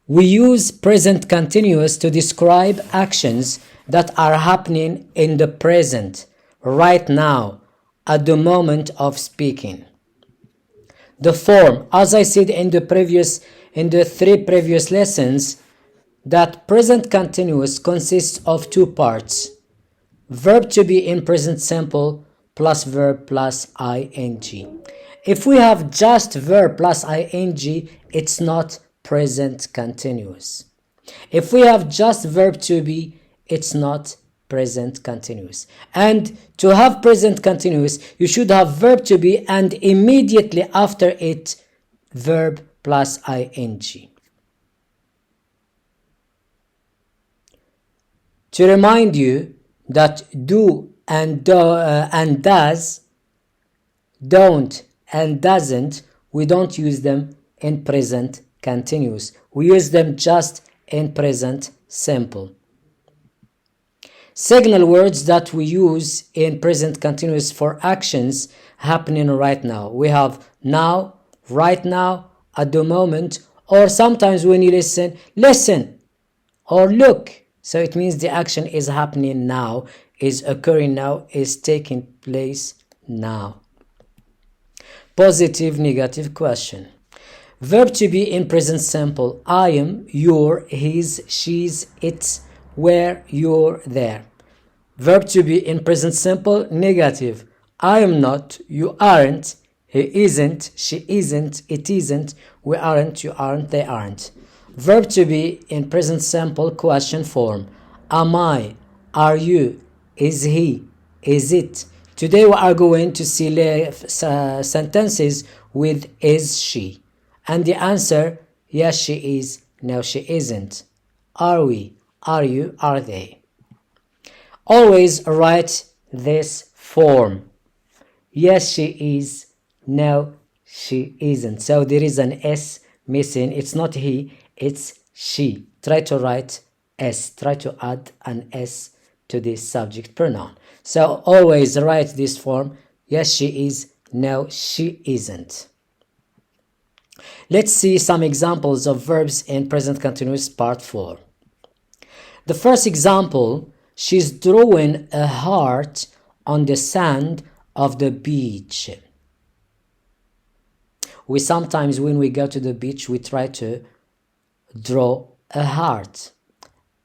We use present continuous to describe actions that are happening in the present, right now, at the moment of speaking. The form, as I said in the 3 previous lessons, that present continuous consists of 2 parts. Verb to be in present simple plus verb plus ing. If we have just verb plus ing, it's not present continuous. If we have just verb to be, it's not present continuous. And to have present continuous, you should have verb to be and immediately after it, verb plus ing. To remind you that do and does, don't and doesn't, we don't use them in present continuous. We use them just in present simple. Signal words that we use in present continuous for actions happening right now. We have now, right now, at the moment, or sometimes when you listen, or look. So it means the action is happening now, is occurring now, is taking place now. Positive, negative question. Verb to be in present simple. I am, you're, his, she's, it's, where, you're, there. Verb to be in present simple, negative. I am not, you aren't, he isn't, she isn't, it isn't, we aren't, you aren't, they aren't. Verb to be in present simple, question form. Am I, are you, is he, is it. Today we are going to see sentences with is she. And the answer, yes she is, no she isn't. Are we, are you, are they. Always write this form. Yes she is, no she isn't. So there is an S missing. It's not he, it's she. Try to write S. Try to add an S to this subject pronoun. So always write this form. Yes she is, no she isn't. Let's see some examples of verbs in present continuous part 4. The first example, she's drawing a heart on the sand of the beach. We sometimes, when we go to the beach, we try to draw a heart,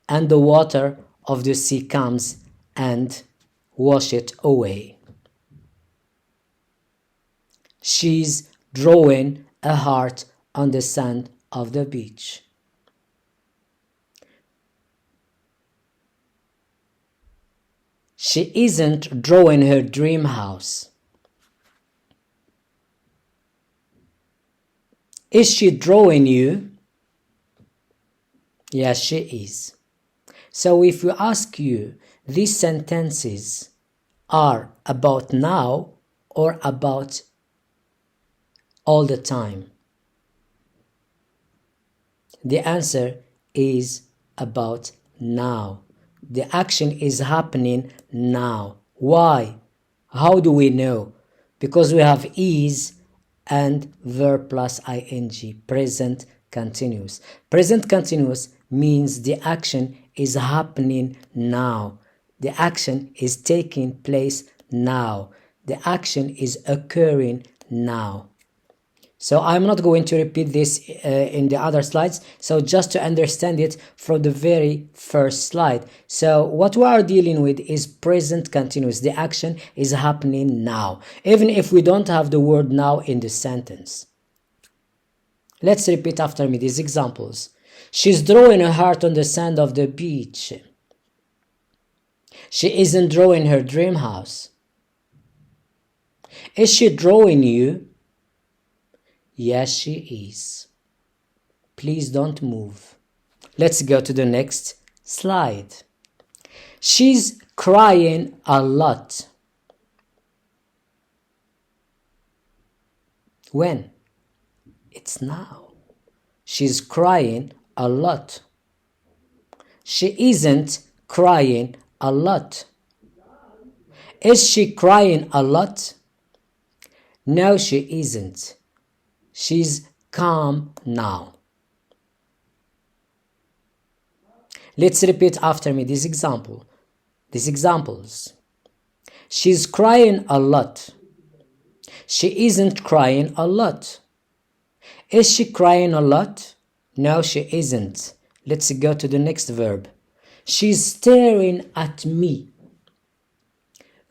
and the water of the sea comes and wash it away. She's drawing a heart on the sand of the beach. She isn't drawing her dream house. Is she drawing you? Yes, she is. So if we ask you, these sentences are about now or about all the time? The answer is about now. The action is happening now. Why? How do we know? Because we have is and verb plus ing, present continuous. Present continuous means the action is happening now. The action is taking place now. The action is occurring now. So I'm not going to repeat this in the other slides. So just to understand it from the very first slide. So what we are dealing with is present continuous. The action is happening now, even if we don't have the word now in the sentence. Let's repeat after me these examples. She's drawing a heart on the sand of the beach. She isn't drawing her dream house. Is she drawing you? Yes, she is. Please don't move. Let's go to the next slide. She's crying a lot. When? It's now. She's crying a lot. She isn't crying a lot. Is she crying a lot? No, she isn't. She's calm now. Let's repeat after me this example. These examples. She's crying a lot. She isn't crying a lot. Is she crying a lot? No, she isn't. Let's go to the next verb. She's staring at me.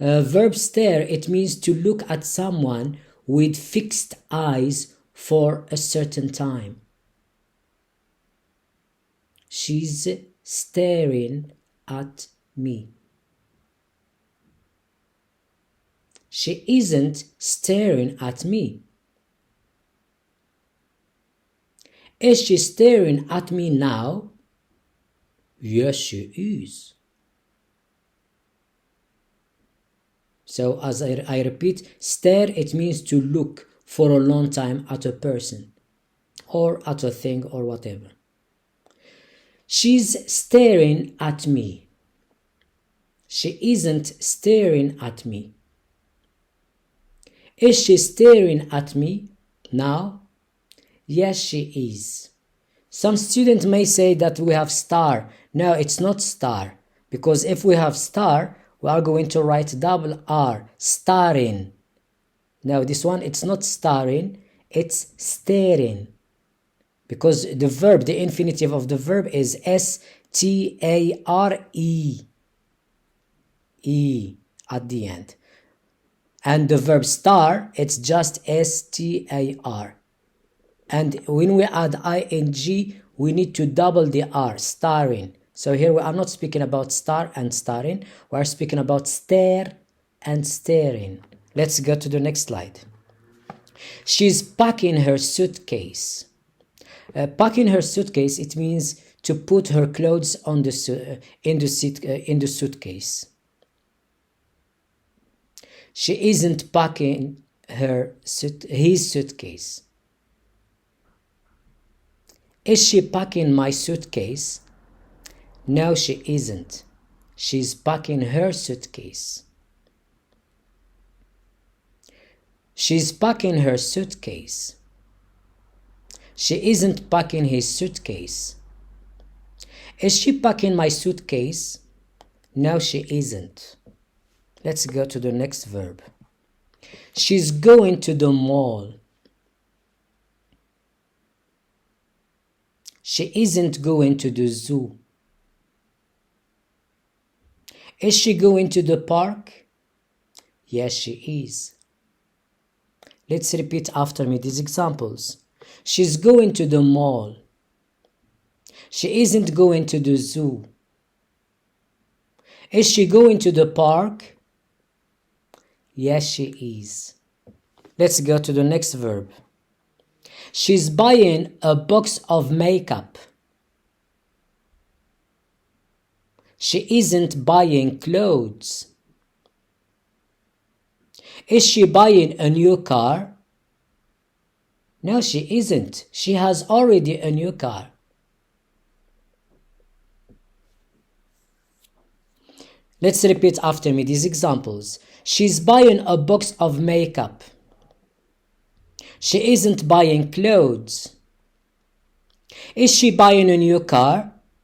Verb stare, it means to look at someone with fixed eyes for a certain time. She's staring at me. She isn't staring at me. Is she staring at me now? Yes, she is. So as I repeat, stare, it means to look for a long time at a person or at a thing or whatever. She's staring at me. She isn't staring at me. Is she staring at me now? Yes, she is. Some students may say that we have star. No, it's not star. Because if we have star, we are going to write double R, staring. Now this one, it's not staring, it's staring. Because the verb, the infinitive of the verb is S-T-A-R-E. E at the end. And the verb star, it's just S-T-A-R. And when we add ing, we need to double the R, starring. So here we are not speaking about star and starring. We are speaking about stare and staring. Let's go to the next slide. She's packing her suitcase. Packing her suitcase, it means to put her clothes on in the suitcase. She isn't packing his suitcase. Is she packing my suitcase? No, she isn't. She's packing her suitcase. She's packing her suitcase. She isn't packing his suitcase. Is she packing my suitcase? No, she isn't. Let's go to the next verb. She's going to the mall. She isn't going to the zoo. Is she going to the park? Yes, she is. Let's repeat after me these examples. She's going to the mall. She isn't going to the zoo. Is she going to the park? Yes, she is. Let's go to the next verb. She's buying a box of makeup. She isn't buying clothes. Is she buying a new car? No, she isn't. She has already a new car. Let's repeat after me these examples. She's buying a box of makeup. She isn't buying clothes. Is she buying a new car?